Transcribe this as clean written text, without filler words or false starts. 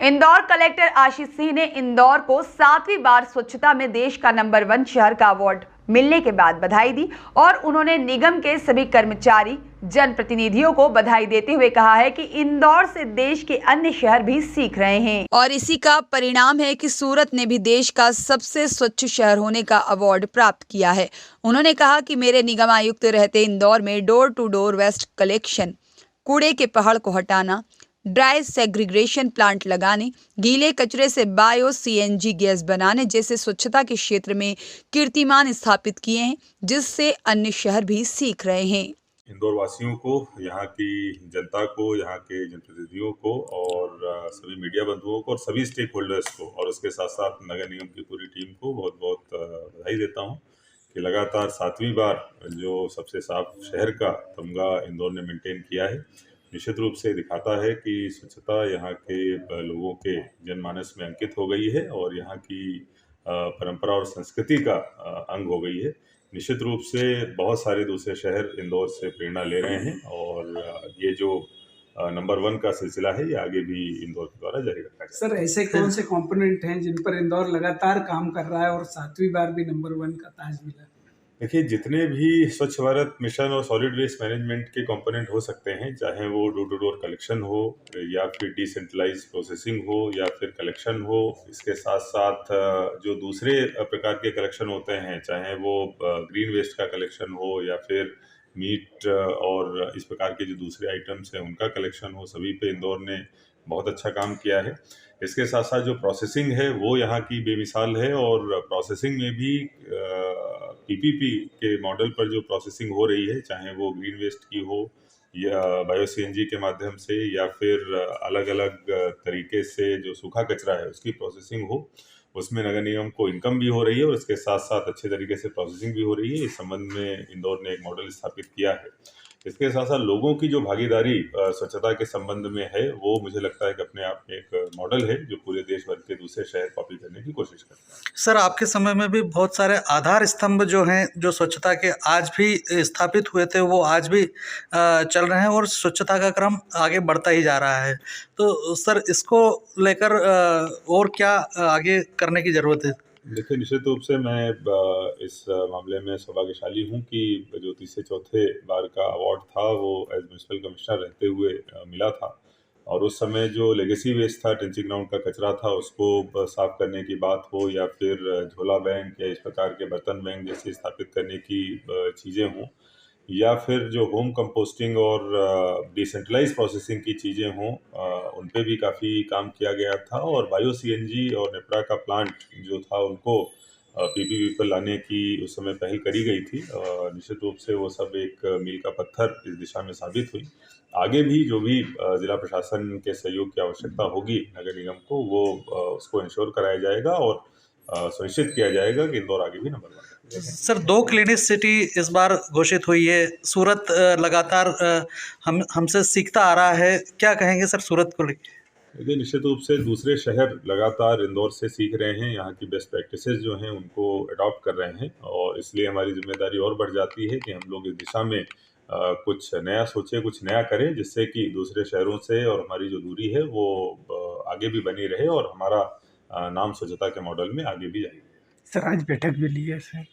Indore collector Ashish Singh ने इंदौर को 7वीं बार स्वच्छता में देश का नंबर 1 शहर का अवार्ड मिलने के बाद बधाई दी और उन्होंने निगम के सभी कर्मचारी जनप्रतिनिधियों को बधाई देते हुए कहा है कि इंदौर से देश के अन्य शहर भी सीख रहे हैं और इसी का परिणाम है कि सूरत ने भी देश का सबसे स्वच्छ शहर होने का अवार्ड प्राप्त किया है। उन्होंने कहा कि मेरे निगम आयुक्त रहते इंदौर में door to door waste collection, कूड़े के पहाड़ को हटाना, ड्राई सेग्रीगेशन प्लांट लगाने, गीले कचरे से बायो सीएनजी गैस बनाने जैसे स्वच्छता के क्षेत्र में कीर्तिमान स्थापित किए हैं, जिससे अन्य शहर भी सीख रहे हैं। इंदौर वासियों को, यहाँ की जनता को, यहाँ के जनप्रतिनिधियों को और सभी मीडिया बंधुओं को और सभी स्टेक होल्डर्स को और उसके साथ साथ नगर निगम की पूरी टीम को बहुत बहुत बधाई देता हूँ कि लगातार 7वीं बार जो सबसे साफ शहर का तमगा इंदौर ने मेंटेन किया है। निश्चित रूप से दिखाता है कि स्वच्छता यहाँ के लोगों के जनमानस में अंकित हो गई है और यहाँ की परंपरा और संस्कृति का अंग हो गई है। निश्चित रूप से बहुत सारे दूसरे शहर इंदौर से प्रेरणा ले रहे हैं और ये जो नंबर 1 का सिलसिला है ये आगे भी इंदौर के द्वारा जारी रखा जाएगा। सर, ऐसे कौन से कंपोनेंट हैं जिन पर इंदौर लगातार काम कर रहा है और 7वीं बार भी नंबर 1 का ताज मिला? देखिए, जितने भी स्वच्छ भारत मिशन और सॉलिड वेस्ट मैनेजमेंट के कंपोनेंट हो सकते हैं, चाहे वो डोर टू डोर कलेक्शन हो या फिर डिसेंट्रलाइज प्रोसेसिंग हो या फिर कलेक्शन हो, इसके साथ साथ जो दूसरे प्रकार के कलेक्शन होते हैं, चाहे वो ग्रीन वेस्ट का कलेक्शन हो या फिर मीट और इस प्रकार के जो दूसरे आइटम्स हैं उनका कलेक्शन हो, सभी पे इंदौर ने बहुत अच्छा काम किया है। इसके साथ साथ जो प्रोसेसिंग है वो यहाँ की बेमिसाल है और प्रोसेसिंग में भी पीपीपी के मॉडल पर जो प्रोसेसिंग हो रही है, चाहे वो ग्रीन वेस्ट की हो या बायो सीएनजी के माध्यम से या फिर अलग अलग तरीके से जो सूखा कचरा है उसकी प्रोसेसिंग हो, उसमें नगर निगम को इनकम भी हो रही है और इसके साथ साथ अच्छे तरीके से प्रोसेसिंग भी हो रही है। इस संबंध में इंदौर ने एक मॉडल स्थापित किया है। इसके साथ साथ लोगों की जो भागीदारी स्वच्छता के संबंध में है वो मुझे लगता है कि अपने आप में एक मॉडल है जो पूरे देश भर के दूसरे शहर कॉपी करने की कोशिश करते हैं। सर, आपके समय में भी बहुत सारे आधार स्तंभ जो हैं जो स्वच्छता के आज भी स्थापित हुए थे वो आज भी चल रहे हैं और स्वच्छता का क्रम आगे बढ़ता ही जा रहा है। तो सर, इसको लेकर और क्या आगे करने की ज़रूरत है? देखिए, निश्चित रूप से मैं इस मामले में सौभाग्यशाली हूँ कि जो तीसरे चौथे बार का अवार्ड था वो एज म्युनिसिपल कमिश्नर रहते हुए मिला था और उस समय जो लेगेसी वेस्ट था, ट्रेंचिंग ग्राउंड का कचरा था, उसको साफ करने की बात हो या फिर झोला बैंक या इस प्रकार के बर्तन बैंक जैसे स्थापित करने की चीज़ें हों या फिर जो होम कंपोस्टिंग और डिसेंट्रलाइज प्रोसेसिंग की चीज़ें हों, उन पे भी काफ़ी काम किया गया था और बायो सीएनजी और नेपरा का प्लांट जो था उनको पीपीपी पर लाने की उस समय पहल करी गई थी। निश्चित रूप से वो सब एक मील का पत्थर इस दिशा में साबित हुई। आगे भी जो भी जिला प्रशासन के सहयोग की आवश्यकता होगी नगर निगम को, वो उसको इंश्योर कराया जाएगा और सुनिश्चित किया जाएगा कि इंदौर आगे भी नंबर 1 है। सर, 2 क्लीनेस्ट सिटी इस बार घोषित हुई है। सूरत लगातार हमसे सीखता आ रहा है। क्या कहेंगे सर सूरत को लेकर? देखिए, निश्चित रूप से दूसरे शहर लगातार इंदौर से सीख रहे हैं, यहाँ की बेस्ट प्रैक्टिसेस जो हैं उनको अडॉप्ट कर रहे हैं और इसलिए हमारी जिम्मेदारी और बढ़ जाती है कि हम लोग इस दिशा में कुछ नया सोचें, कुछ नया करें जिससे कि दूसरे शहरों से और हमारी जो दूरी है वो आगे भी बनी रहे और हमारा नाम स्वच्छता के मॉडल में आगे भी जाए। सर, आज बैठक भी ली है सर?